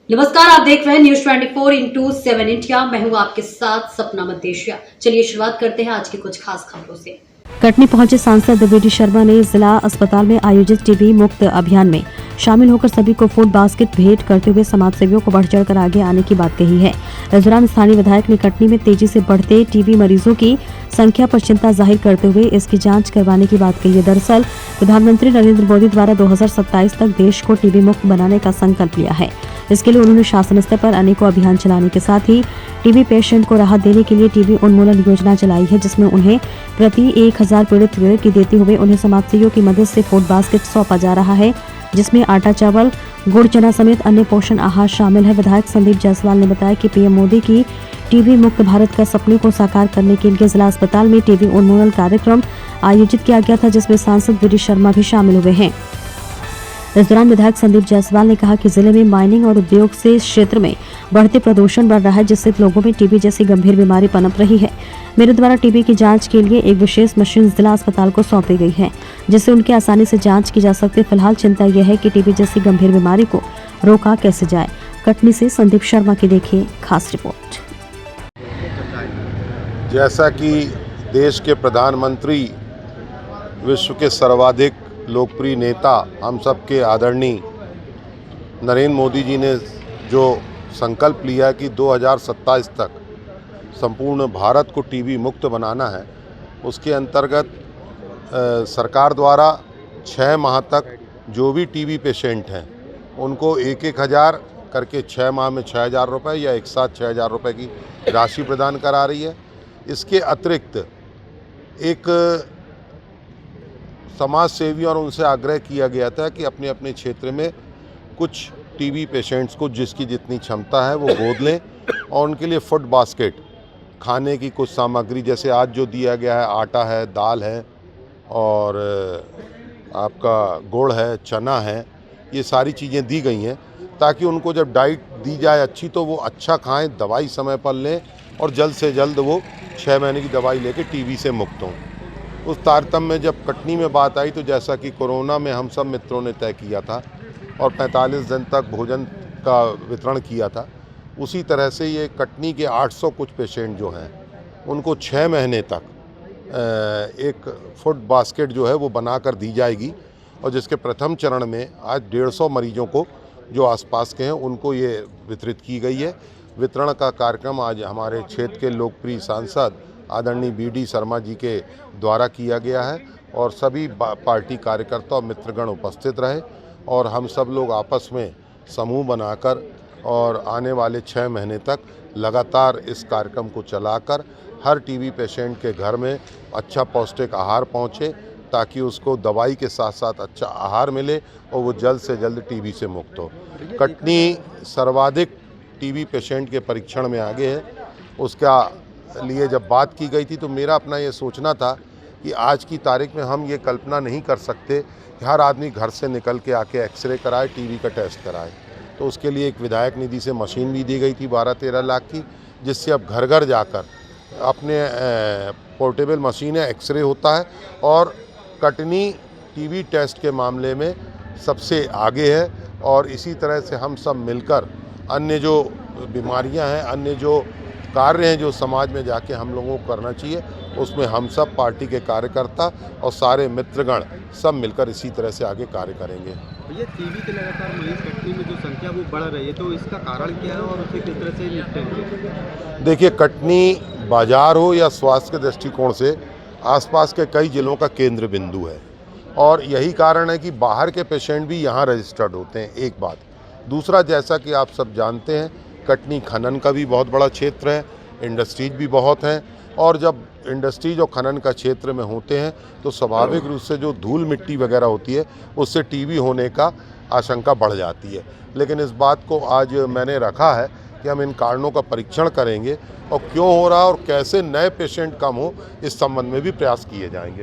नमस्कार, आप देख रहे हैं न्यूज 24/7 इंडिया। मैं हूं आपके साथ सपना मदेशिया। चलिए शुरुआत करते हैं आज की कुछ खास खबरों से। कटनी पहुंचे सांसद वीडी शर्मा ने जिला अस्पताल में आयोजित टीबी मुक्त अभियान में शामिल होकर सभी को फूड बास्केट भेंट करते हुए समाज सेवियों को बढ़ चढ़कर आगे आने की बात कही है। इस दौरान स्थानीय विधायक ने कटनी में तेजी से बढ़ते टीबी मरीजों की संख्या पर चिंता जाहिर करते हुए इसकी जांच करवाने की बात कही है। दरअसल प्रधानमंत्री नरेंद्र मोदी द्वारा 2027 तक देश को टीबी मुक्त बनाने का संकल्प लिया है। इसके लिए उन्होंने शासन स्तर पर अनेकों अभियान चलाने के साथ ही टीबी पेशेंट को राहत देने के लिए टीबी उन्मूलन योजना चलाई है, जिसमें उन्हें प्रति 1000 पीड़ित की देते हुए उन्हें समाजसेवियों की मदद से फूड बास्केट सौंपा जा रहा है, जिसमें आटा, चावल, गुड़, चना समेत अन्य पोषण आहार शामिल है। विधायक संदीप जायसवाल ने बताया कि पीएम मोदी की टीबी मुक्त भारत का सपने को साकार करने के लिए जिला अस्पताल में टीबी उन्मूलन कार्यक्रम आयोजित किया गया था, जिसमें सांसद वीडी शर्मा भी शामिल हुए हैं। इस दौरान विधायक संदीप जायसवाल ने कहा कि जिले में माइनिंग और उद्योग से क्षेत्र में बढ़ते प्रदूषण बढ़ रहा है, जिससे लोगों में टीबी जैसी गंभीर बीमारी पनप रही है। मेरे द्वारा टीबी की जांच के लिए एक विशेष मशीन जिला अस्पताल को सौंपी गई है, जिससे उनकी आसानी से जांच की जा सकती है। फिलहाल चिंता यह है कि टीबी जैसी गंभीर बीमारी को रोका कैसे जाए। कटनी से संदीप शर्मा की देखिए खास रिपोर्ट। जैसा कि देश के प्रधानमंत्री, विश्व के सर्वाधिक लोकप्रिय नेता, हम सब के आदरणीय नरेंद्र मोदी जी ने जो संकल्प लिया कि 2027 तक संपूर्ण भारत को टीबी मुक्त बनाना है, उसके अंतर्गत सरकार द्वारा 6 माह तक जो भी टीबी पेशेंट हैं उनको 1,000 करके 6 माह में 6,000 रुपये या एक साथ 6,000 रुपये की राशि प्रदान करा रही है। इसके अतिरिक्त एक समाज सेवी और उनसे आग्रह किया गया था कि अपने अपने क्षेत्र में कुछ टीबी पेशेंट्स को जिसकी जितनी क्षमता है वो गोद लें और उनके लिए फूड बास्केट, खाने की कुछ सामग्री, जैसे आज जो दिया गया है आटा है, दाल है और आपका गुड़ है, चना है, ये सारी चीज़ें दी गई हैं ताकि उनको जब डाइट दी जाए अच्छी तो वो अच्छा खाएं, दवाई समय पर लें और जल्द से जल्द वो 6 महीने की दवाई लेके टीबी से मुक्त हों। उस तारतम्य में जब कटनी में बात आई तो जैसा कि कोरोना में हम सब मित्रों ने तय किया था और 45 दिन तक भोजन का वितरण किया था, उसी तरह से ये कटनी के 800 कुछ पेशेंट जो हैं उनको 6 महीने तक एक फूड बास्केट जो है वो बनाकर दी जाएगी और जिसके प्रथम चरण में आज 150 मरीजों को जो आसपास के हैं उनको ये वितरित की गई है। वितरण का कार्यक्रम आज हमारे क्षेत्र के लोकप्रिय सांसद आदरणीय वीडी शर्मा जी के द्वारा किया गया है और सभी पार्टी कार्यकर्ता और मित्रगण उपस्थित रहे और हम सब लोग आपस में समूह बनाकर और आने वाले 6 महीने तक लगातार इस कार्यक्रम को चलाकर हर टीबी पेशेंट के घर में अच्छा पौष्टिक आहार पहुंचे ताकि उसको दवाई के साथ साथ अच्छा आहार मिले और वो जल्द से जल्द टीबी से मुक्त हो। कटनी सर्वाधिक टीबी पेशेंट के परीक्षण में आगे है। उसका लिए जब बात की गई थी तो मेरा अपना ये सोचना था कि आज की तारीख में हम ये कल्पना नहीं कर सकते कि हर आदमी घर से निकल के आके एक्सरे कराए, टीबी का टेस्ट कराए। तो उसके लिए एक विधायक निधि से मशीन भी दी गई थी 12-13 लाख की, जिससे अब घर घर जाकर अपने पोर्टेबल मशीन है, एक्सरे होता है और कटनी टीबी टेस्ट के मामले में सबसे आगे है। और इसी तरह से हम सब मिलकर अन्य जो बीमारियां हैं, अन्य जो कार्य हैं जो समाज में जाके हम लोगों को करना चाहिए, उसमें हम सब पार्टी के कार्यकर्ता और सारे मित्रगण सब मिलकर इसी तरह से आगे कार्य करेंगे। भैया, टीबी के लगातार मरीज कटनी में जो संख्या वो बढ़ रही है, तो इसका कारण क्या है और उसे किस तरह से निपटेंगे? देखिए, कटनी बाजार हो या स्वास्थ्य के दृष्टिकोण से आसपास के कई जिलों का केंद्र बिंदु है और यही कारण है कि बाहर के पेशेंट भी यहाँ रजिस्टर्ड होते हैं। एक बात। दूसरा, जैसा कि आप सब जानते हैं, कटनी खनन का भी बहुत बड़ा क्षेत्र है, इंडस्ट्रीज भी बहुत हैं और जब इंडस्ट्रीज और खनन का क्षेत्र में होते हैं तो स्वाभाविक रूप से जो धूल मिट्टी वगैरह होती है उससे टीबी होने का आशंका बढ़ जाती है। लेकिन इस बात को आज मैंने रखा है कि हम इन कारणों का परीक्षण करेंगे और क्यों हो रहा है और कैसे नए पेशेंट कम हो, इस संबंध में भी प्रयास किए जाएंगे।